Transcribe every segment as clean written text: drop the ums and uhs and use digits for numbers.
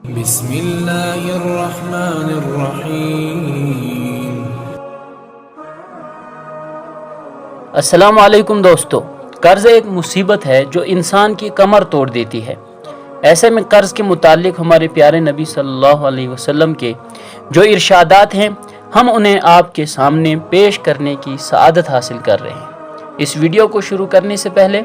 بسم اللہ الرحمن الرحیم۔ السلام علیکم دوستو، قرض ایک مصیبت ہے جو انسان کی کمر توڑ دیتی ہے۔ ایسے میں قرض کے متعلق ہمارے پیارے نبی صلی اللہ علیہ وسلم کے جو ارشادات ہیں، ہم انہیں آپ کے سامنے پیش کرنے کی سعادت حاصل کر رہے ہیں۔ اس ویڈیو کو شروع کرنے سے پہلے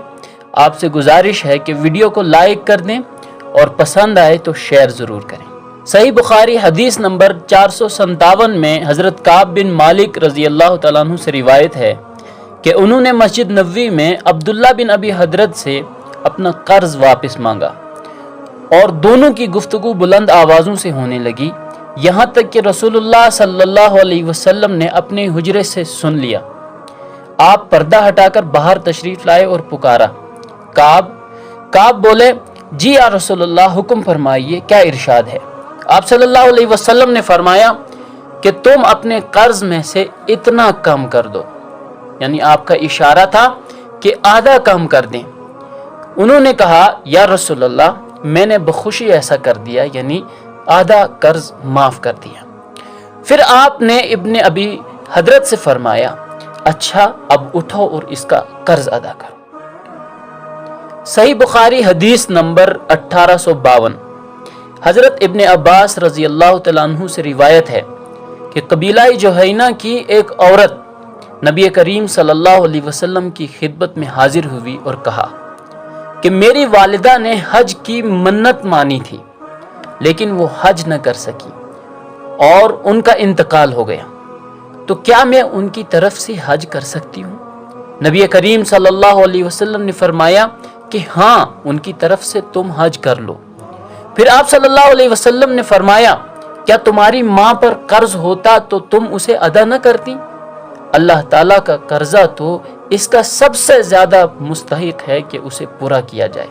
آپ سے گزارش ہے کہ ویڈیو کو لائک کر دیں اور پسند آئے تو شیئر ضرور کریں۔ صحیح بخاری حدیث نمبر 457 میں حضرت کعب بن مالک رضی اللہ تعالیٰ عنہ سے روایت ہے کہ انہوں نے مسجد نبوی میں عبداللہ بن ابی حضرت سے اپنا قرض واپس مانگا اور دونوں کی گفتگو بلند آوازوں سے ہونے لگی، یہاں تک کہ رسول اللہ صلی اللہ علیہ وسلم نے اپنے حجرے سے سن لیا۔ آپ پردہ ہٹا کر باہر تشریف لائے اور پکارا، کعب بولے، جی یا رسول اللہ، حکم فرمائیے، کیا ارشاد ہے؟ آپ صلی اللہ علیہ وسلم نے فرمایا کہ تم اپنے قرض میں سے اتنا کم کر دو، یعنی آپ کا اشارہ تھا کہ آدھا کم کر دیں۔ انہوں نے کہا، یا رسول اللہ، میں نے بخوشی ایسا کر دیا، یعنی آدھا قرض معاف کر دیا۔ پھر آپ نے ابن ابی حضرت سے فرمایا، اچھا اب اٹھو اور اس کا قرض ادا کرو۔ صحیح بخاری حدیث نمبر 1852 حضرت ابن عباس رضی اللہ تعالیٰ عنہ سے روایت ہے کہ قبیلہ جوہینہ کی ایک عورت نبی کریم صلی اللہ علیہ وسلم کی خدمت میں حاضر ہوئی اور کہا کہ میری والدہ نے حج کی منت مانی تھی، لیکن وہ حج نہ کر سکی اور ان کا انتقال ہو گیا، تو کیا میں ان کی طرف سے حج کر سکتی ہوں؟ نبی کریم صلی اللہ علیہ وسلم نے فرمایا کہ ہاں، ان کی طرف سے تم حج کر لو۔ پھر آپ صلی اللہ علیہ وسلم نے فرمایا، کیا تمہاری ماں پر قرض ہوتا تو تم اسے ادا نہ کرتی؟ اللہ تعالیٰ کا قرضہ تو اس کا سب سے زیادہ مستحق ہے کہ اسے پورا کیا جائے،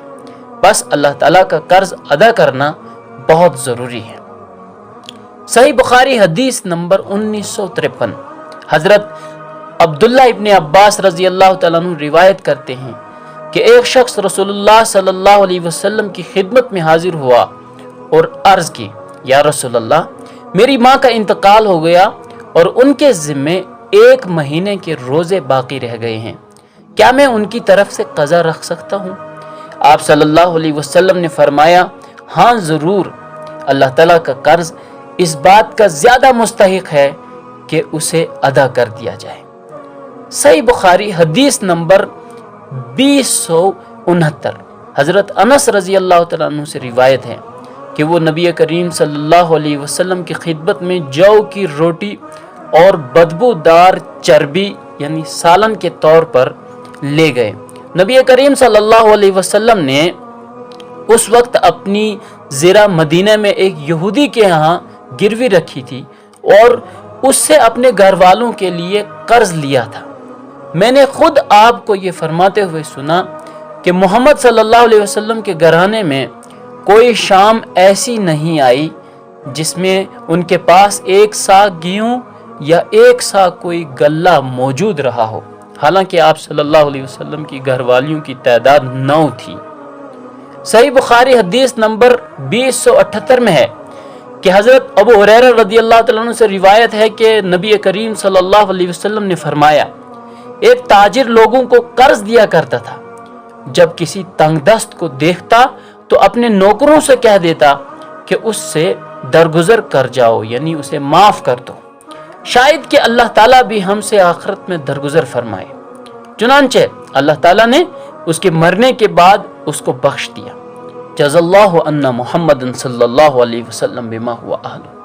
بس اللہ تعالیٰ کا قرض ادا کرنا بہت ضروری ہے۔ صحیح بخاری حدیث نمبر 1953 حضرت عبداللہ ابن عباس رضی اللہ تعالیٰ عنہ روایت کرتے ہیں کہ ایک شخص رسول اللہ صلی اللہ علیہ وسلم کی خدمت میں حاضر ہوا اور عرض کی، یا رسول اللہ، میری ماں کا انتقال ہو گیا اور ان کے ذمے 1 مہینے کے روزے باقی رہ گئے ہیں، کیا میں ان کی طرف سے قضا رکھ سکتا ہوں؟ آپ صلی اللہ علیہ وسلم نے فرمایا، ہاں ضرور، اللہ تعالیٰ کا قرض اس بات کا زیادہ مستحق ہے کہ اسے ادا کر دیا جائے۔ صحیح بخاری حدیث نمبر 2069 حضرت انس رضی اللہ تعالیٰ عنہ سے روایت ہے کہ وہ نبی کریم صلی اللہ علیہ وسلم کی خدمت میں جو کی روٹی اور بدبودار چربی یعنی سالن کے طور پر لے گئے۔ نبی کریم صلی اللہ علیہ وسلم نے اس وقت اپنی زیرہ مدینہ میں ایک یہودی کے ہاں گروی رکھی تھی اور اس سے اپنے گھر والوں کے لیے قرض لیا تھا۔ میں نے خود آپ کو یہ فرماتے ہوئے سنا کہ محمد صلی اللہ علیہ وسلم کے گھرانے میں کوئی شام ایسی نہیں آئی جس میں ان کے پاس 1 سا گیہوں یا 1 سا کوئی غلہ موجود رہا ہو، حالانکہ آپ صلی اللہ علیہ وسلم کی گھر والیوں کی تعداد 9 تھی۔ صحیح بخاری حدیث نمبر 2078 میں ہے کہ حضرت ابو ہریرہ رضی اللہ تعالیٰ عنہ سے روایت ہے کہ نبی کریم صلی اللہ علیہ وسلم نے فرمایا، ایک تاجر لوگوں کو قرض دیا کرتا تھا، جب کسی تنگ دست کو دیکھتا تو اپنے نوکروں سے کہہ دیتا کہ اس سے درگزر کر جاؤ، یعنی اسے معاف کر دو، شاید کہ اللہ تعالیٰ بھی ہم سے آخرت میں درگزر فرمائے۔ چنانچہ اللہ تعالیٰ نے اس کے مرنے کے بعد اس کو بخش دیا۔ جزا اللہ عنا محمد صلی اللہ علیہ وسلم بما ہوا اہلہ۔